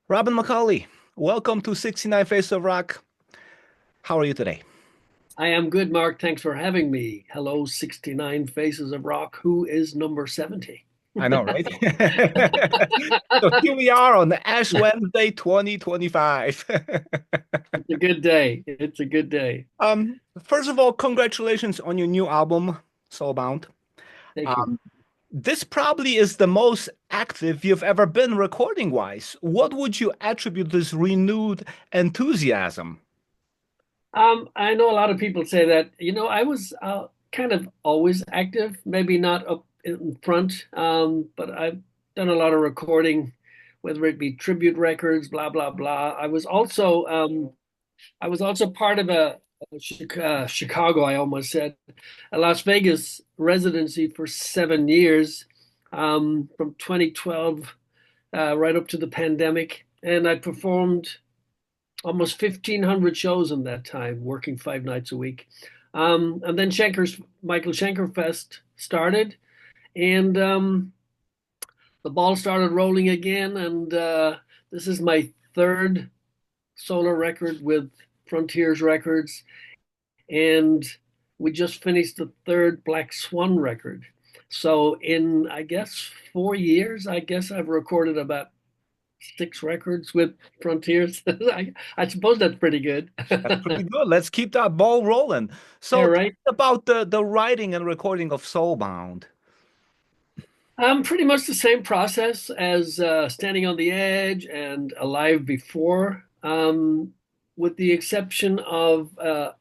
Robin McAuley, welcome to 69 Faces of Rock. How are you today? I am good, Mark. Thanks for having me. Hello, 69 Faces of Rock. Who is number 70? I know, right? So here we are on the Ash Wednesday 2025. It's a good day. It's a good day. First of all, congratulations on your new album, Soulbound. Thank you. Um, this probably is the most active you've ever been recording wise. What would you attribute this renewed enthusiasm? I know a lot of people say that, I was kind of always active, maybe not up in front, but I've done a lot of recording, whether it be tribute records, blah, blah, blah. I was also part of a Chicago, I almost said, a Las Vegas residency for 7 years, from 2012 right up to the pandemic. And I performed almost 1,500 shows in that time, working 5 nights a week. And then Michael Schenker Fest started, and the ball started rolling again. And this is my third solo record with Frontiers Records, and we just finished the third Black Swan record. So in, I guess, 4 years, I guess I've recorded about 6 records with Frontiers. I suppose that's pretty good. That's pretty good. Let's keep that ball rolling. Yeah, So tell right. me about the writing and recording of Soulbound. Pretty much the same process as Standing on the Edge and Alive Before, with the exception of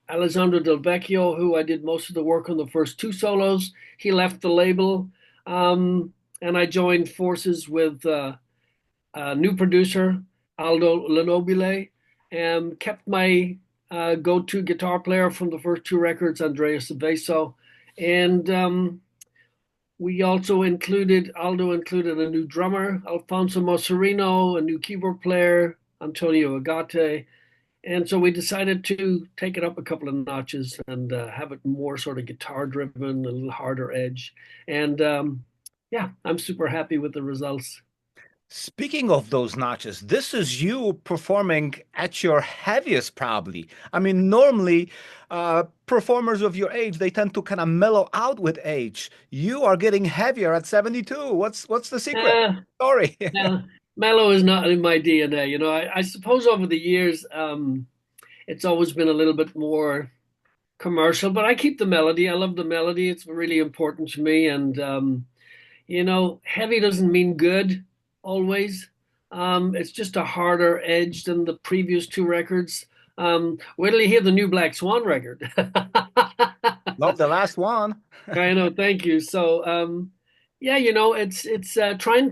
Alessandro Del Vecchio, who I did most of the work on the first two solos. He left the label, and I joined forces with new producer Aldo Lenobile, and kept my go-to guitar player from the first two records, Andrea Saveso, and Aldo included a new drummer, Alfonso Mosserino, a new keyboard player, Antonio Agate. And so we decided to take it up a couple of notches and have it more sort of guitar driven, a little harder edge. And yeah, I'm super happy with the results. Speaking of those notches, this is you performing at your heaviest, probably. I mean, normally, performers of your age, they tend to kind of mellow out with age. You are getting heavier at 72. What's the secret? Uh, Sorry. Now, mellow is not in my DNA. I suppose over the years, it's always been a little bit more commercial, but I keep the melody. I love the melody. It's really important to me. And, heavy doesn't mean good always. It's just a harder edge than the previous two records. Wait till you hear the new Black Swan record. Love the last one. I know, thank you. So, yeah, it's trying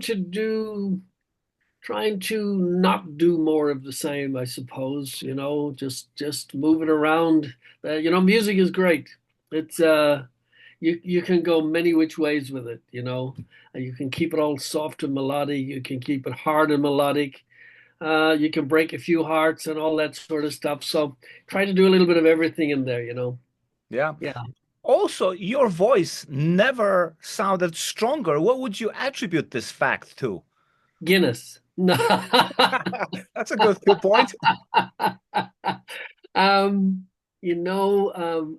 to not do more of the same, I suppose, just move it around. Music is great. It's you can go many which ways with it. You can keep it all soft and melodic, you can keep it hard and melodic. You can break a few hearts and all that sort of stuff. So try to do a little bit of everything in there. Yeah. Yeah. Also, your voice never sounded stronger. What would you attribute this fact to? Guinness. No. That's a good point.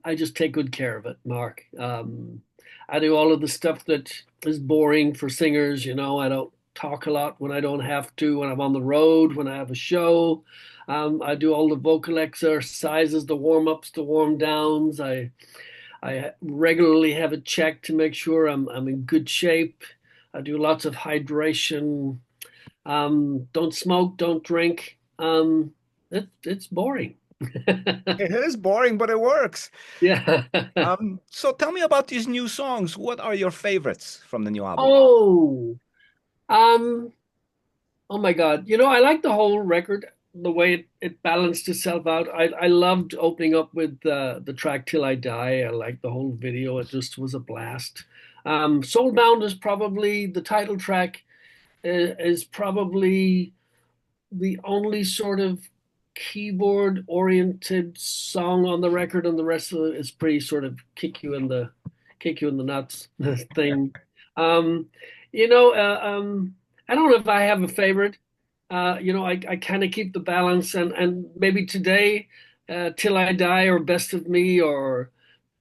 I just take good care of it, Mark. I do all of the stuff that is boring for singers. I don't talk a lot when I don't have to, when I'm on the road, when I have a show. I do all the vocal exercises, the warm-ups, the warm-downs. I regularly have it checked to make sure I'm in good shape. I do lots of hydration. Don't smoke, don't drink. It's boring. It is boring, but it works. Yeah. So tell me about these new songs. What are your favorites from the new album? Oh, um, oh my God. I like the whole record, the way it balanced itself out. I loved opening up with the track Till I Die. I liked the whole video. It just was a blast. Soulbound is probably the title track, is probably the only sort of keyboard oriented song on the record, and the rest of it is pretty sort of kick you in the nuts thing. Um, I don't know if I have a favorite. I kind of keep the balance, and maybe today, Till I Die or Best of Me or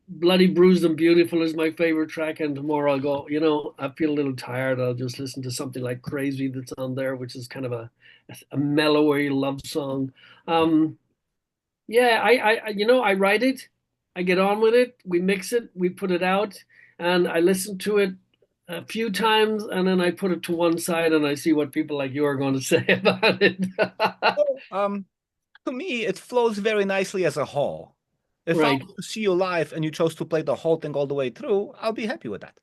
Bloody Bruised and Beautiful is my favorite track, and tomorrow I'll go, I feel a little tired. I'll just listen to something like Crazy that's on there, which is kind of a mellowy love song. Um, yeah, I write it, I get on with it, we mix it, we put it out, and I listen to it a few times, and then I put it to one side and I see what people like you are going to say about it. So, to me, it flows very nicely as a whole. If I Right. was to see you live and you chose to play the whole thing all the way through, I'll be happy with that.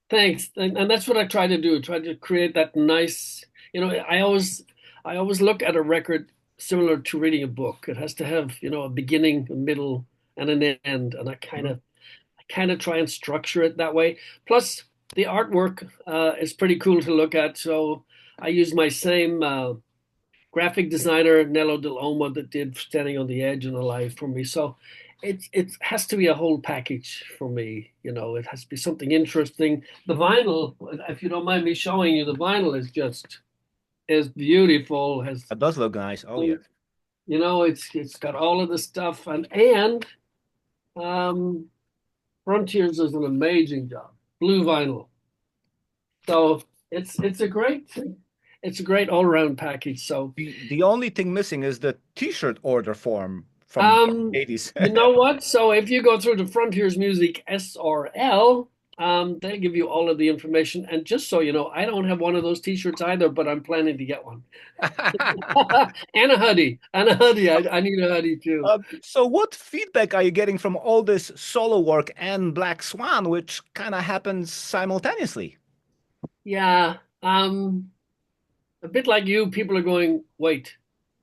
Thanks. And that's what I try to do, try to create that nice, I always look at a record similar to reading a book. It has to have, a beginning, a middle, and an end. And I kind Mhm. of I kind of try and structure it that way. Plus, the artwork is pretty cool to look at. So I use my same graphic designer, Nello Del Olmo, that did Standing on the Edge and Alive for me. So it has to be a whole package for me. It has to be something interesting. The vinyl, if you don't mind me showing you, the vinyl is beautiful. Has That does look nice. Oh, yeah. it's got all of the stuff and um, Frontiers does an amazing job. Blue vinyl. So it's a great all around package. So The only thing missing is the t-shirt order form from um, the 80s. you know what? So if you go through the Frontiers Music SRL, they'll give you all of the information. And just so you know, I don't have one of those t-shirts either, but I'm planning to get one. And a hoodie. And a hoodie. I need a hoodie too. So what feedback are you getting from all this solo work and Black Swan, which kind of happens simultaneously? Yeah. A bit like you, people are going, wait,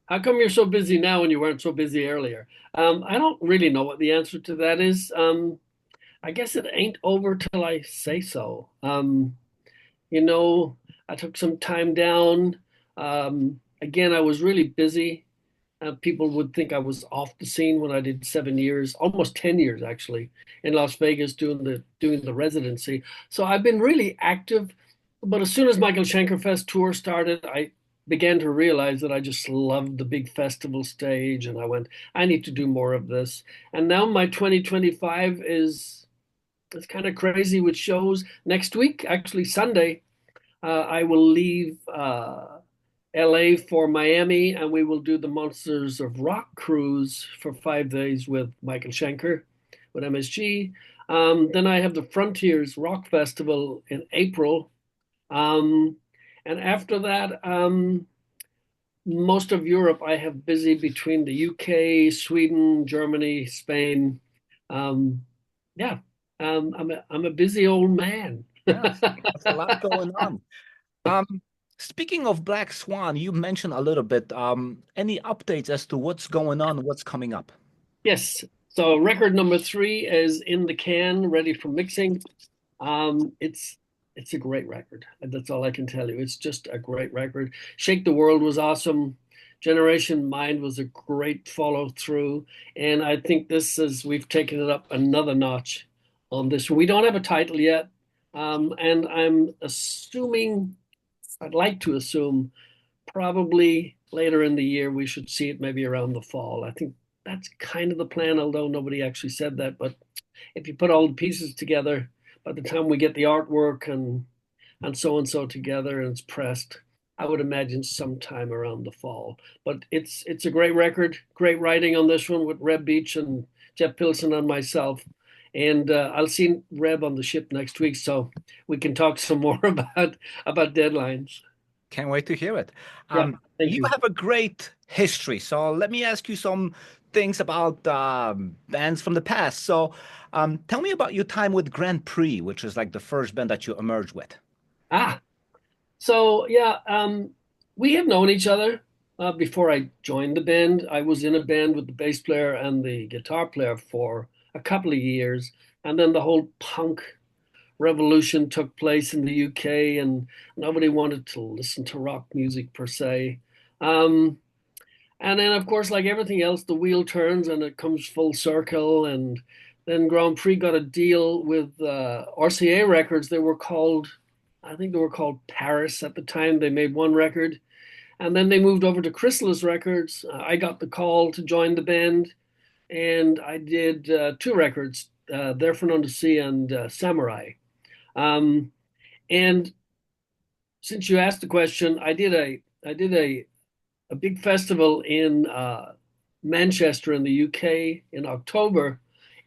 how come you're so busy now and you weren't so busy earlier? I don't really know what the answer to that is. I guess it ain't over till I say so. You know, I took some time down. Again, I was really busy. People would think I was off the scene when I did 7 years, almost 10 years actually, in Las Vegas doing the residency. So I've been really active. But as soon as Michael Schenker Fest tour started, I began to realize that I just loved the big festival stage, and I went, I need to do more of this. And now my 2025 is it's kind of crazy with shows. Next week, actually Sunday, I will leave LA for Miami, and we will do the Monsters of Rock cruise for 5 days with Michael Schenker with MSG. Then I have the Frontiers Rock Festival in April. Um, and after that, most of Europe I have busy between the UK, Sweden, Germany, Spain. Um, yeah, I'm a busy old man. Yes, that's a lot going on. Um, Speaking of Black Swan, you mentioned a little bit. Any updates as to what's going on, what's coming up? Yes. So record number three is in the can, ready for mixing. It's a great record. That's all I can tell you. It's just a great record. Shake the World was awesome. Generation Mind was a great follow through, and I think this is we've taken it up another notch on this. We don't have a title yet, and I'm assuming I'd like to assume probably later in the year we should see it maybe around the fall. I think that's kind of the plan, although nobody actually said that. But if you put all the pieces together, by the time we get the artwork and so together and it's pressed, I would imagine sometime around the fall. But it's a great record, great writing on this one with Reb Beach and Jeff Pilson and myself. And I'll see Reb on the ship next week, so we can talk some more about deadlines. Can't wait to hear it. Yeah, thank You you. have a great history, so let me ask you some things about bands from the past. So, tell me about your time with Grand Prix, which is like the first band that you emerged with. Ah, so yeah, we have known each other before I joined the band. I was in a band with the bass player and the guitar player for a couple of years, and then the whole punk revolution took place in the UK, and nobody wanted to listen to rock music per se. Um, and then, of course, like everything else, the wheel turns and it comes full circle. And then Grand Prix got a deal with RCA Records. I think they were called Paris at the time. They made one record. And then they moved over to Chrysalis Records. I got the call to join the band, and I did two records, There for None to See and Samurai. Um, and since you asked the question, I did a big festival in Manchester in the UK in October,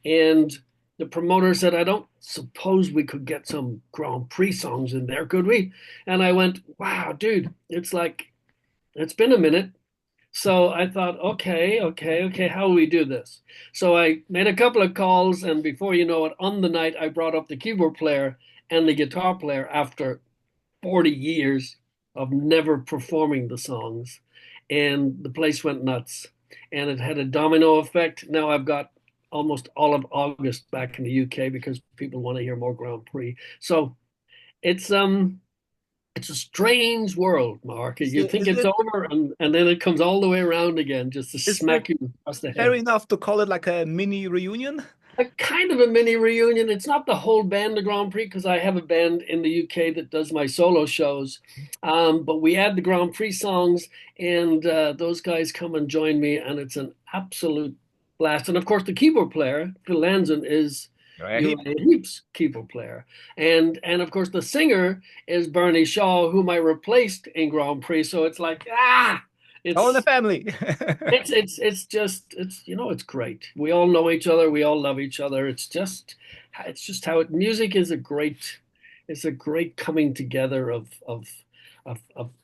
and the promoter said, "I don't suppose we could get some Grand Prix songs in there, could we?" And I went, "Wow, dude, it's like it's been a minute." So I thought, okay, how will we do this? So I made a couple of calls, and before you know it, on the night I brought up the keyboard player and the guitar player after 40 years of never performing the songs. And the place went nuts. And it had a domino effect. Now I've got almost all of August back in the UK because people want to hear more Grand Prix. So it's it's a strange world, Mark. You think Is it's it over and then it comes all the way around again just to is it smack you across the fair head. enough to call it like a mini reunion? A kind of a mini reunion. It's not the whole band, the Grand Prix, because I have a band in the UK that does my solo shows. But we add the Grand Prix songs, and those guys come and join me, and it's an absolute blast. And of course, the keyboard player, Phil Lanson, is Right. Uriah Heep's keyboard player, and of course the singer is Bernie Shaw, whom I replaced in Grand Prix. So it's like All in the it's family. it's just it's great. We all know each other. We all love each other. It's just how music is a great coming together of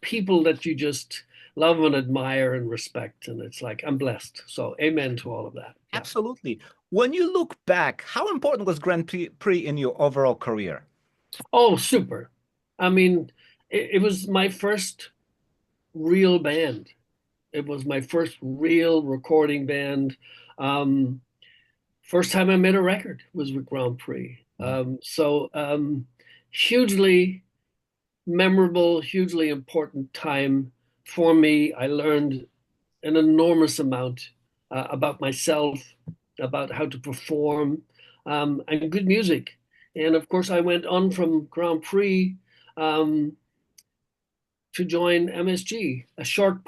people that you just love and admire and respect. And it's like I'm blessed. So amen to all of that. Yeah. Absolutely. When you look back, how important was Prix in your overall career? Oh, super. I mean, it was my first real band. It was my first real recording band. Um, First time I made a record was with Grand Prix. Hugely memorable, hugely important time for me. I learned an enormous amount about myself, about how to perform, and good music. And of course, I went on from Grand Prix um, to join MSG. A short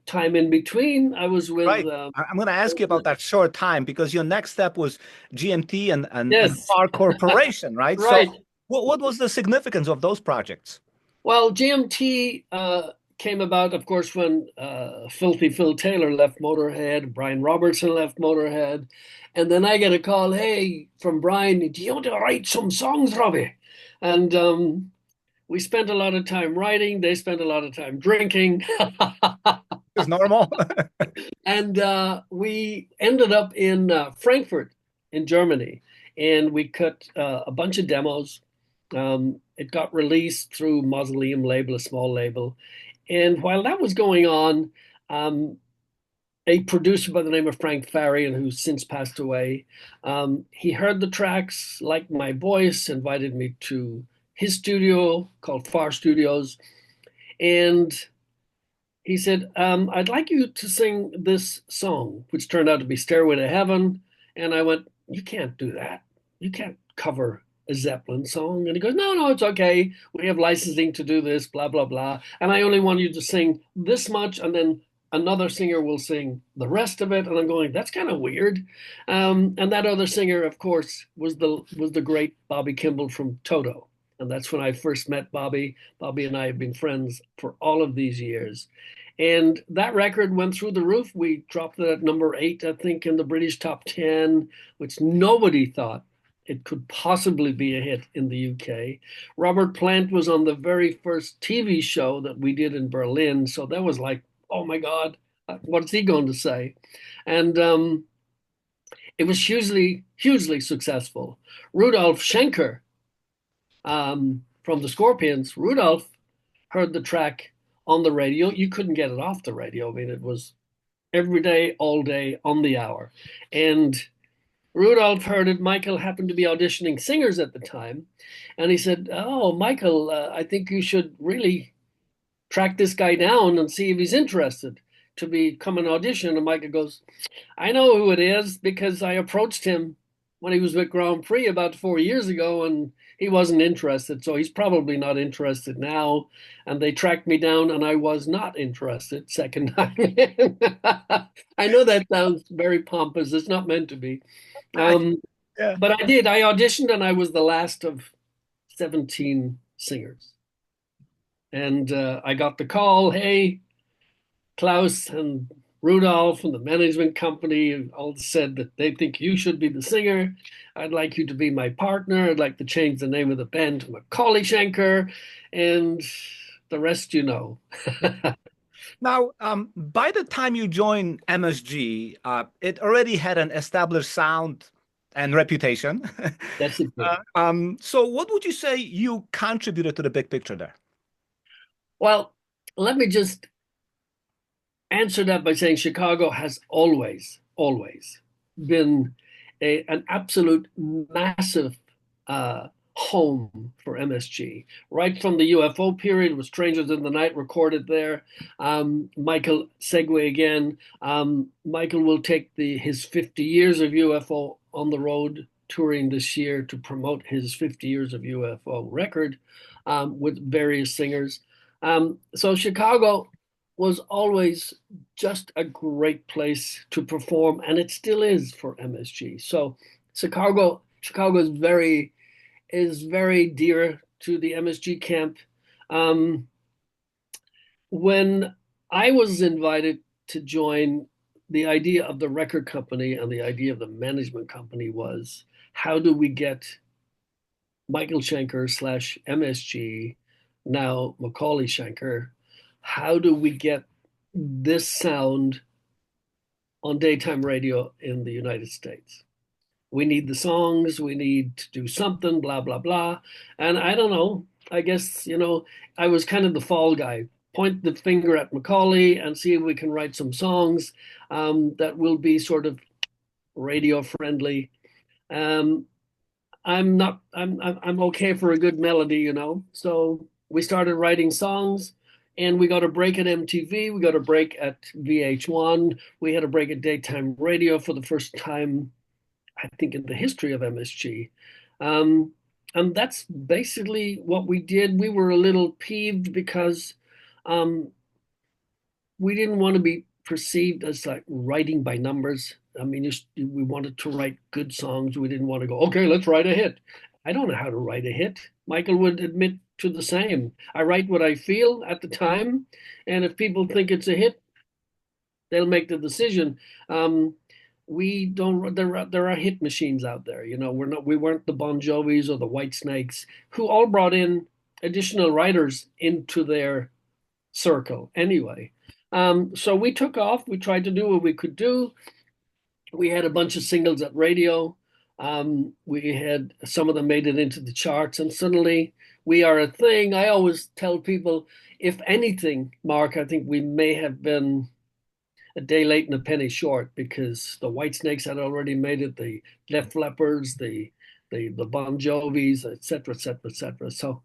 time in between, I was with, Right. I'm going to ask you about that short time because your next step was GMT and yes, Par Corporation, right? So, right. what was the significance of those projects? Well, GMT came about, of course, when Filthy Phil Taylor left Motorhead, Brian Robertson left Motorhead, and then I get a call, hey, from Brian, do you want to write some songs, Robbie? And we spent a lot of time writing. They spent a lot of time drinking. Is normal. And we ended up in Frankfurt in Germany, and we cut a bunch of demos. It got released through Mausoleum label, a small label. And while that was going on, um, a producer by the name of Frank Farian, who's since passed away, he heard the tracks, liked my voice, invited me to his studio called Far Studios. And he said, I'd like you to sing this song, which turned out to be Stairway to Heaven. And I went, you can't do that. You can't cover a Zeppelin song. And he goes, no, it's okay. We have licensing to do this, blah, blah, blah. And I only want you to sing this much. And then another singer will sing the rest of it. And I'm going, that's kind of weird. And that other singer, of course, was the great Bobby Kimball from Toto. And that's when I first met Bobby. Bobby and I have been friends for all of these years. And that record went through the roof. We dropped it at number 8, I think, in the British top 10, which nobody thought it could possibly be a hit in the UK. Robert Plant was on the very first TV show that we did in Berlin. So that was like, oh my God, what's he going to say? And it was hugely successful. Rudolf Schenker from the Scorpions, Rudolf heard the track on the radio. You couldn't get it off the radio. I mean, it was every day, all day, on the hour. And Rudolph heard it. Michael happened to be auditioning singers at the time. And he said, oh, Michael, I think you should really track this guy down and see if he's interested to become an audition. And Michael goes, I know who it is because I approached him when he was with Grand Prix about 4 years ago, and he wasn't interested. So he's probably not interested now. And they tracked me down, and I was not interested second time. I know that sounds very pompous. It's not meant to be. I, Um, yeah. but I did. I auditioned, and I was the last of 17 singers. And I got the call, hey, Klaus and Rudolph and the management company all said that they think you should be the singer. I'd like you to be my partner. I'd like to change the name of the band to McAuley Schenker, and the rest you know. Now, by the time you joined MSG, it already had an established sound and reputation. That's it. So what would you say you contributed to the big picture there? Well, let me just answer that by saying Chicago has always been an absolute massive home for MSG. Right from the UFO period, with Strangers in the Night recorded there. Michael, segue again. Michael will take his 50 years of UFO on the road touring this year to promote his 50 years of UFO record with various singers. So Chicago was always just a great place to perform, and it still is for MSG. So Chicago is very dear to the MSG camp. Um, when I was invited to join, the idea of the record company and the idea of the management company was, how do we get Michael Schenker slash MSG, now McAuley Schenker, how do we get this sound on daytime radio in the United States? We need the songs, we need to do something, blah, blah, blah. And I don't know, I guess, I was kind of the fall guy. Point the finger at McAuley and see if we can write some songs that will be sort of radio friendly. Um, I'm okay for a good melody. So we started writing songs, and we got a break at MTV, we got a break at VH1, we had a break at daytime radio for the first time, I think, in the history of MSG. Um, and that's basically what we did. We were a little peeved because um, we didn't want to be perceived as like writing by numbers. I mean, we wanted to write good songs. We didn't want to go, okay, let's write a hit. I don't know how to write a hit. Michael would admit to the same. I write what I feel at the time, and if people think it's a hit, they'll make the decision. We don't. There are hit machines out there. We weren't the Bon Jovis or the White Snakes, who all brought in additional writers into their circle anyway. So we took off. We tried to do what we could do. We had a bunch of singles at radio. We had some of them made it into the charts, and suddenly we are a thing. I always tell people, if anything, Mark, I think we may have been a day late and a penny short, because the White Snakes had already made it, the Def Leppard, the Bon Jovis, et cetera, et cetera, et cetera. So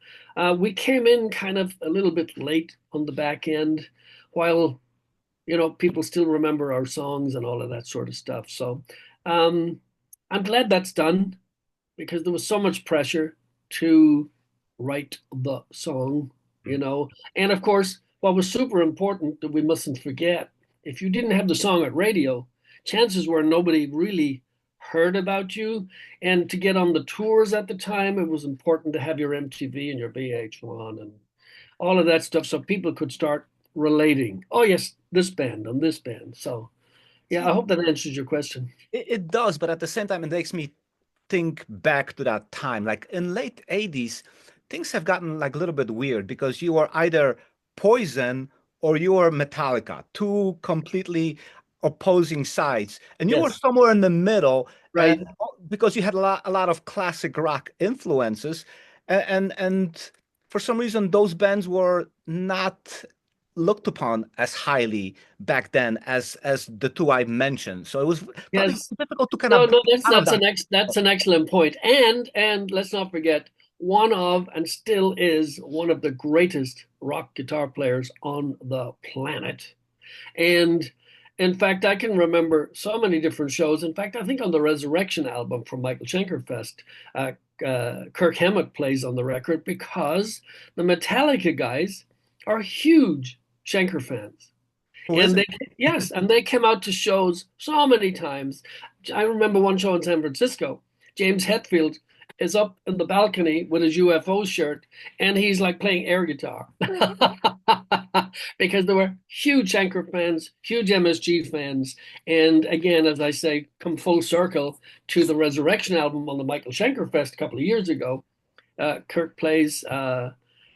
we came in kind of a little bit late on the back end, while people still remember our songs and all of that sort of stuff. So um, I'm glad that's done, because there was so much pressure to write the song. And of course, what was super important that we mustn't forget, if you didn't have the song at radio, chances were nobody really heard about you. And to get on the tours at the time, it was important to have your MTV and your VH1 and all of that stuff, so people could start relating. Oh, yes, this band and this band. So, yeah, I hope that answers your question. It does, but at the same time, it makes me think back to that time. Like in late 80s, things have gotten like a little bit weird because you were either Poison or you were Metallica, two completely opposing sides. And you were Yes, somewhere in the middle, and right. because you had a lot of classic rock influences, and for some reason those bands were not looked upon as highly back then as the two I mentioned. So it was probably Yes. difficult to kind No, of no, break out of that. that's an excellent point. And let's not forget, one of, and still is, one of the greatest rock guitar players on the planet. And In fact, I can remember so many different shows. In fact, I think on the Resurrection album from Michael Schenkerfest, uh, Kirk Hammett plays on the record because the Metallica guys are huge Schenker fans. Who And isn't? yes, and they came out to shows so many times. I remember one show in San Francisco. James Hetfield is up in the balcony with his UFO shirt, and he's like playing air guitar because there were huge Anchor fans, huge MSG fans, and again, as I say, come full circle to the Resurrection album on the Michael Schenker Fest a couple of years ago. Kirk plays.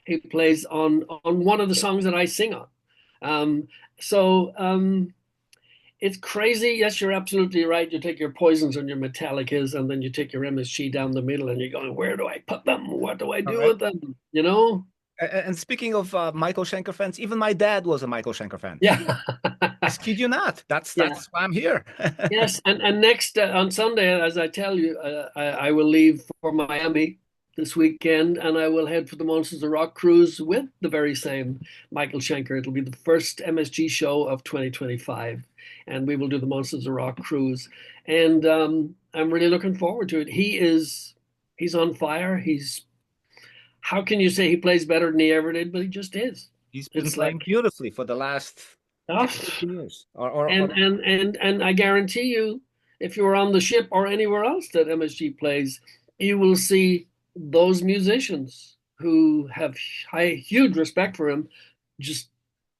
He plays on one of the songs that I sing on. Um, so it's crazy. Yes, you're absolutely right. You take your poisons and your Metallicas, and then you take your MSG down the middle, and you're going, where do I put them? What do I All do right. with them? You know? And speaking of Michael Schenker fans, even my dad was a Michael Schenker fan. Yeah. I kid you not. Yeah. That's why I'm here. Yes. And next on Sunday, as I tell you, I will leave for Miami this weekend, and I will head for the Monsters of Rock cruise with the very same Michael Schenker. It'll be the first MSG show of 2025, and we will do the Monsters of Rock cruise. And I'm really looking forward to it. He's on fire. He's how can you say he plays better than he ever did? But he just is. He's been It's playing like, beautifully for the last oh, 10, 15 years. and I guarantee you, if you're on the ship or anywhere else that MSG plays, you will see those musicians who have huge respect for him, just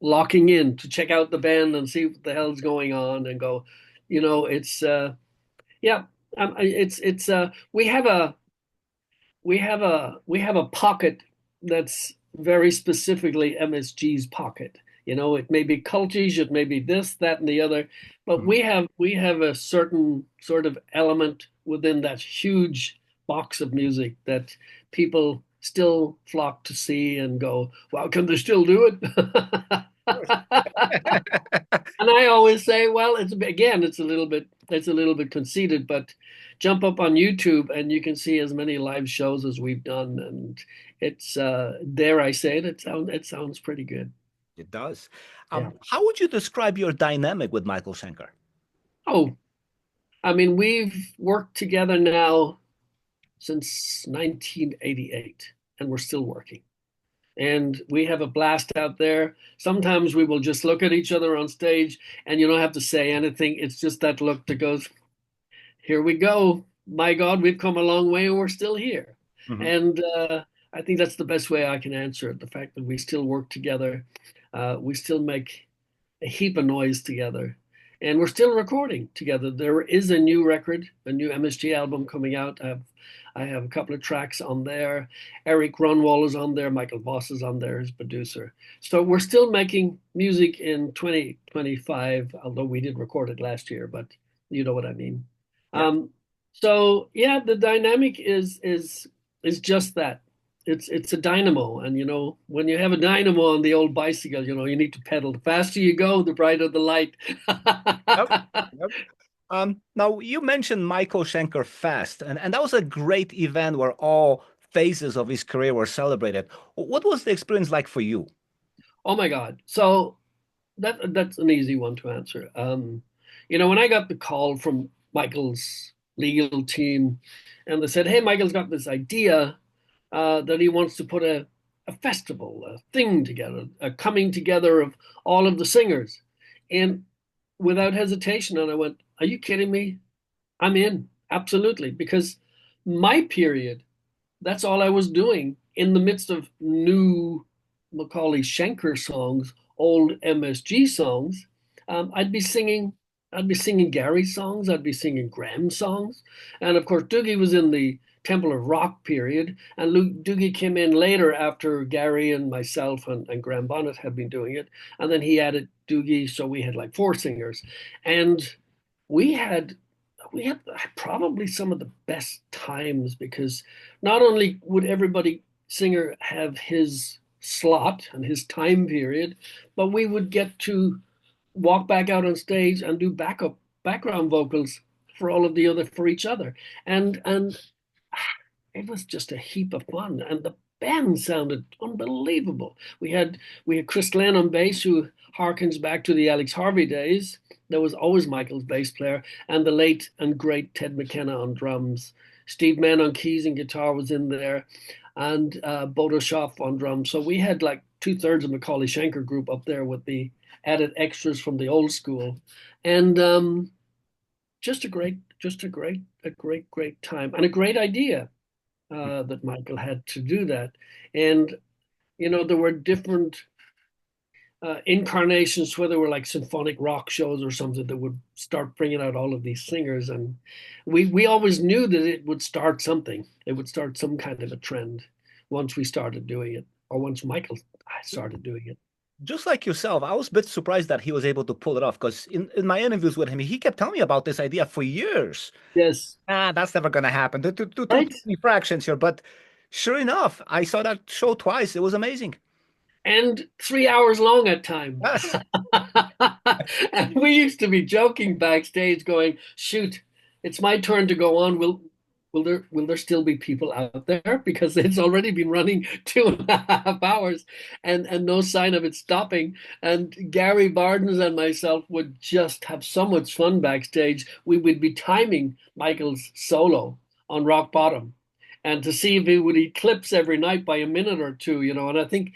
locking in to check out the band and see what the hell's going on and go, it's yeah, it's we have a pocket that's very specifically MSG's pocket. It may be cultish, it may be this, that, and the other, but Mhm. we have a certain sort of element within that huge box of music that people still flock to see and go, "Wow, can they still do it?" And I always say, well, it's a little bit conceited, but jump up on YouTube and you can see as many live shows as we've done, and it's dare I say it, it sounds pretty good. It does. Yeah. How would you describe your dynamic with Michael Schenker? Oh, I mean, we've worked together now since 1988, and we're still working. And we have a blast out there. Sometimes we will just look at each other on stage and you don't have to say anything. It's just that look that goes, here we go. My God, we've come a long way and we're still here. Mhm. And I think that's the best way I can answer it. The fact that we still work together, we still make a heap of noise together, and we're still recording together. There is a new record, a new MSG album coming out. I have a couple of tracks on there. Eric Grunwald is on there. Michael Voss is on there as producer. So we're still making music in 2025, although we did record it last year, but you know what I mean. Yeah. Um, so yeah, the dynamic is just that. It's a dynamo, and when you have a dynamo on the old bicycle, you need to pedal. The faster you go, the brighter the light. Yep. Yep. Now you mentioned Michael Schenker Fest, and that was a great event where all phases of his career were celebrated. What was the experience like for you? Oh my God! So that's an easy one to answer. When I got the call from Michael's legal team, and they said, "Hey, Michael's got this idea that he wants to put a festival, a thing together, a coming together of all of the singers," and without hesitation, and I went, "Are you kidding me? I'm in, absolutely," because my period, that's all I was doing in the midst of new McAuley Schenker songs, old MSG songs. I'd be singing, I'd be singing Gary songs, I'd be singing Graham songs, and of course Doogie was in the Temple of Rock period, and Doogie came in later after Gary and myself and Graham Bonnet had been doing it, and then he added Doogie, so we had like four singers, and we had we had probably some of the best times because not only would everybody singer have his slot and his time period, but we would get to walk back out on stage and do background vocals for all of the other for each other. And it was just a heap of fun. And the band sounded unbelievable. We had Chris Glenn on bass who harkens back to the Alex Harvey days. There was always Michael's bass player, and the late and great Ted McKenna on drums. Steve Mann on keys and guitar was in there, and Bodo Schaff on drums. So we had like 2/3 of McAuley Schenker group up there with the added extras from the old school, and just a great time and a great idea that Michael had to do that. And there were different incarnations, whether they were like symphonic rock shows or something, that would start bringing out all of these singers. And we always knew that it would start something. It would start some kind of a trend once we started doing it, or once Michael started doing it. Just like yourself, I was a bit surprised that he was able to pull it off because in my interviews with him, he kept telling me about this idea for years. Yes. That's never going to happen. Too Right. many fractions here. But sure enough, I saw that show twice. It was amazing. And 3 hours long at times. Yes. And we used to be joking backstage, going, "Shoot, it's my turn to go on. Will there still be people out there? Because it's already been running 2.5 hours, and no sign of it stopping." And Gary Bardens and myself would just have so much fun backstage. We would be timing Michael's solo on Rock Bottom, and to see if he would eclipse every night by a minute or two, And I think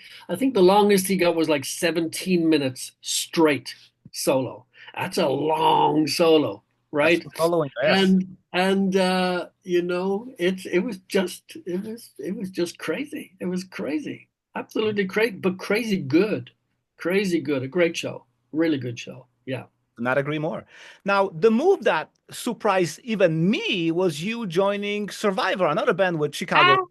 the longest he got was like 17 minutes straight solo. That's a long solo, That's right? the following. Yes. And it was just crazy. It was crazy, absolutely crazy, but crazy good. A great show, really good show. Yeah. Not agree more. Now, the move that surprised even me was you joining Survivor, another band with Chicago.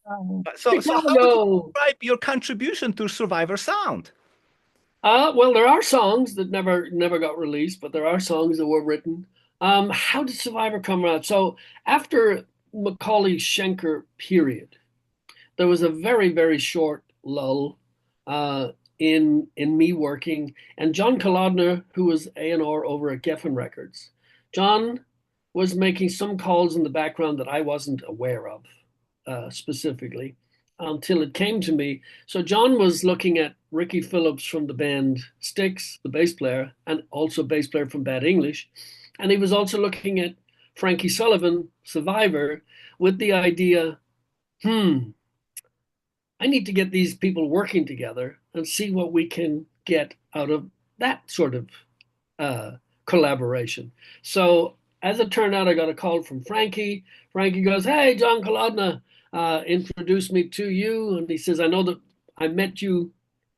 Ah, So how would you Chicago. describe your contribution to Survivor sound? Well, there are songs that never got released, but there are songs that were written. How did Survivor come around? So after McAuley Schenker period, there was a very, very short lull in me working, and John Kolodner, who was A&R over at Geffen Records, John was making some calls in the background that I wasn't aware of specifically until it came to me. So John was looking at Ricky Phillips from the band Styx, the bass player, and also bass player from Bad English, and he was also looking at Frankie Sullivan, Survivor, with the idea, I need to get these people working together and see what we can get out of that sort of collaboration. So as it turned out, I got a call from Frankie. Frankie goes, "Hey, John Kolodner, introduced me to you." And he says, "I know that I met you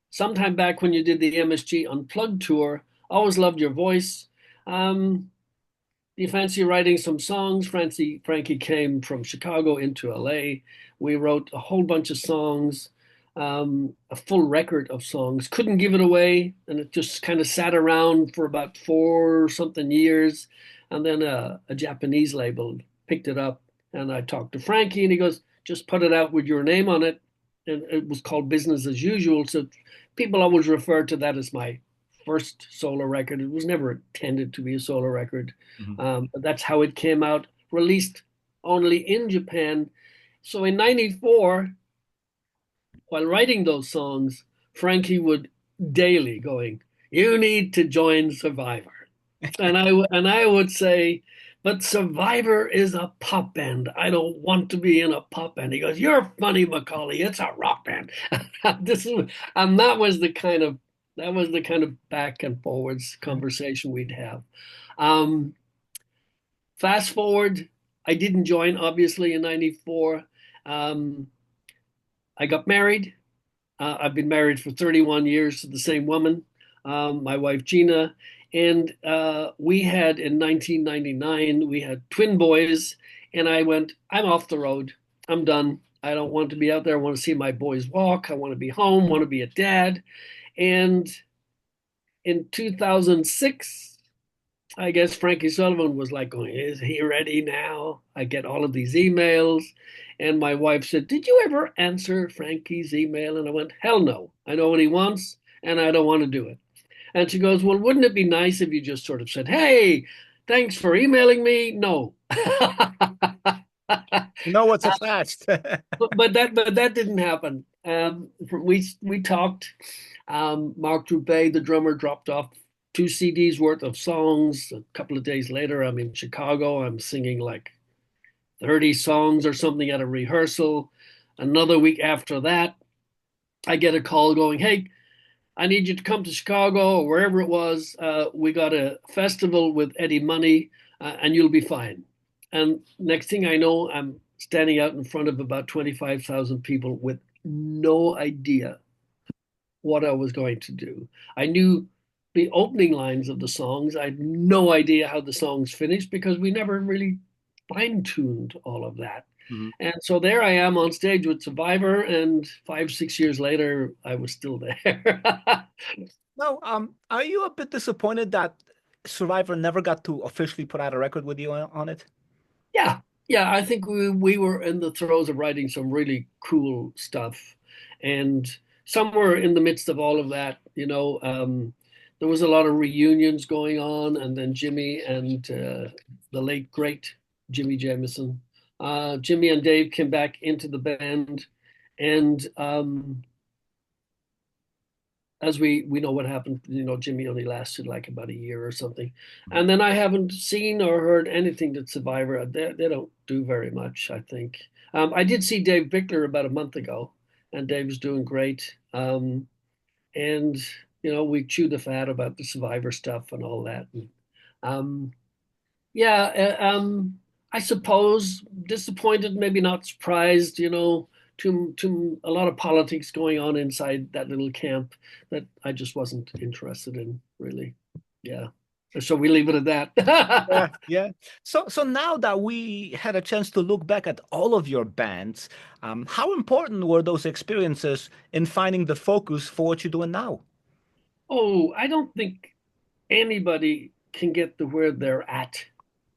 sometime back when you did the MSG Unplugged tour. Always loved your voice. Do you fancy writing some songs?" Frankie came from Chicago into LA. We wrote a whole bunch of songs, a full record of songs. Couldn't give it away, and it just kind of sat around for about 4 something years. And then a Japanese label picked it up, and I talked to Frankie, and he goes, "Just put it out with your name on it." And it was called Business as Usual. So people always refer to that as my first solo record. It was never intended to be a solo record. Mhm. But that's how it came out, released only in Japan. So in 94, while writing those songs, Frankie would daily going, "You need to join Survivor." And I would say, "But Survivor is a pop band. I don't want to be in a pop band." He goes, "You're funny, McAuley. It's a rock band." This is, and that was the kind of back and forwards conversation we'd have. Um, Fast forward, I didn't join obviously in 94. Um, I got married. I've been married for 31 years to the same woman, my wife Gina, and we had in 1999 we had twin boys, and I went, "I'm off the road. I'm done. I don't want to be out there. I want to see my boys walk. I want to be home. Want to be a dad." And in 2006, I guess Frankie Sullivan was like going, "Is he ready now?" I get all of these emails. And my wife said, "Did you ever answer Frankie's email?" And I went, "Hell no. I know what he wants, and I don't want to do it." And she goes, "Well, wouldn't it be nice if you just sort of said, 'Hey, thanks for emailing me'?" No. You know what's attached. but that didn't happen. We talked. Mark Drouet, the drummer, dropped off two CDs worth of songs. A couple of days later, I'm in Chicago. I'm singing like 30 songs or something at a rehearsal. Another week after that, I get a call going, "Hey, I need you to come to Chicago or wherever it was. We got a festival with Eddie Money, and you'll be fine." And next thing I know, I'm standing out in front of about 25,000 people with no idea what I was going to do. I knew the opening lines of the songs. I had no idea how the songs finished because we never really fine tuned all of that. Mhm. And so there I am on stage with Survivor, and 5, 6 years later, I was still there. Now, are you a bit disappointed that Survivor never got to officially put out a record with you on it? Yeah, yeah, I think we were in the throes of writing some really cool stuff, and somewhere in the midst of all of that, there was a lot of reunions going on, and then Jimmy and the late great Jimmy Jamison, Jimmy and Dave came back into the band, and as we know what happened, Jimmy only lasted like about a year or something. And then I haven't seen or heard anything that Survivor. They don't do very much, I think. I did see Dave Bickler about a month ago, and Dave's doing great. And we chewed the fat about the Survivor stuff and all that. And, um, yeah, I suppose disappointed, maybe not surprised, to a lot of politics going on inside that little camp that I just wasn't interested in, really. Yeah. So we leave it at Yeah, that. yeah. So now that we had a chance to look back at all of your bands, how important were those experiences in finding the focus for what you're doing now? Oh, I don't think anybody can get to where they're at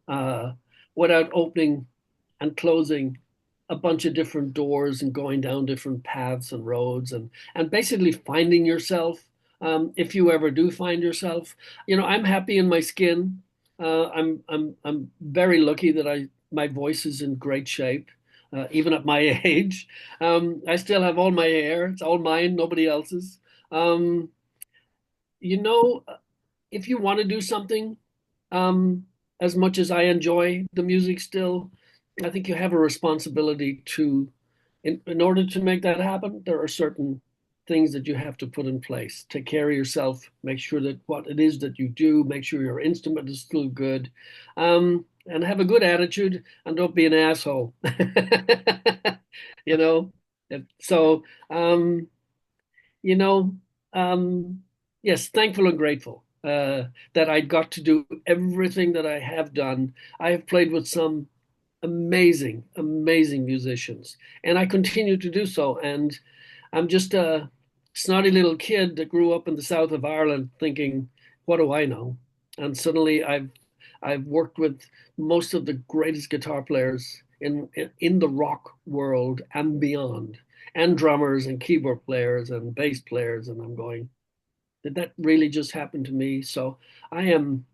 uh, without opening and closing a bunch of different doors and going down different paths and roads and basically finding yourself. If you ever do find yourself, I'm happy in my skin. I'm very lucky that my voice is in great shape, even at my age. I still have all my hair; it's all mine, nobody else's. Um, you know, if you want to do something, um, as much as I enjoy the music still, I think you have a responsibility to, in order to make that happen, there are certain things that you have to put in place. Take care of yourself, make sure that what it is that you do, make sure your instrument is still good, and have a good attitude and don't be an asshole. you know? So, you know, yes, thankful and grateful that I got to do everything that I have done. I have played with some amazing, amazing musicians, and I continue to do so. And I'm just a snotty little kid that grew up in the south of Ireland thinking, what do I know? And suddenly I've worked with most of the greatest guitar players in the rock world and beyond, and drummers and keyboard players and bass players, and I'm going, did that really just happen to me? So I am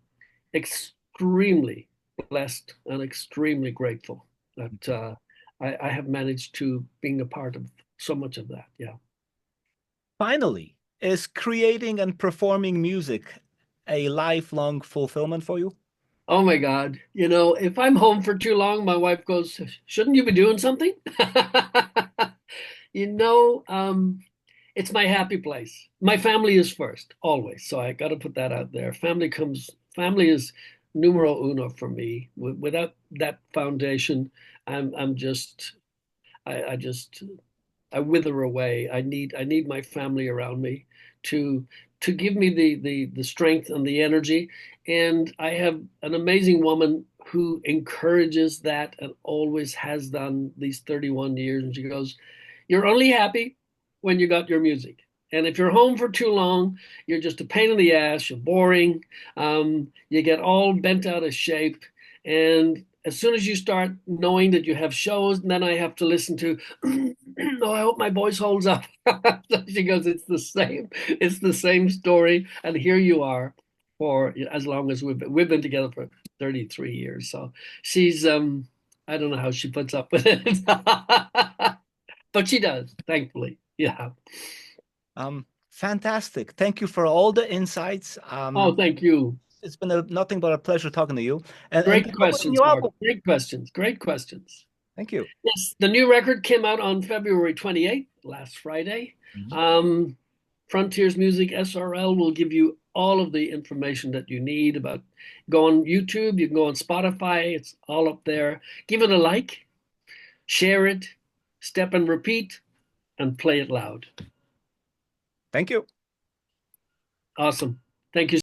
extremely blessed and extremely grateful that I have managed to being a part of so much of that. Yeah. Finally, is creating and performing music a lifelong fulfillment for you? Oh my God. If I'm home for too long, my wife goes, shouldn't you be doing something? you know, um, it's my happy place. My family is first, always. So I got to put that out there. Family is numero uno for me. Without that foundation, I'm just, I just I wither away. I need my family around me to to give me the strength and the energy. And I have an amazing woman who encourages that and always has done these 31 years. And she goes, "You're only happy when you got your music. And if you're home for too long, you're just a pain in the ass. You're boring. You get all bent out of shape. And as soon as you start knowing that you have shows, and then I have to listen to, oh, I hope my voice holds up." She goes, it's the same story. And here you are for as long as we've been together for 33 years. So she's, I don't know how she puts up with it, but she does, thankfully. Yeah. Fantastic. Thank you for all the insights. Oh, thank you. It's been nothing but a pleasure talking to you. And Great keep up with questions, new Mark. album. Great questions. Great questions. Thank you. Yes, the new record came out on February 28th, last Friday. Mhm. Um, Frontiers Music SRL will give you all of the information that you need about go on YouTube, you can go on Spotify, it's all up there. Give it a like, share it, step and repeat, and play it loud. Thank you. Awesome. Thank you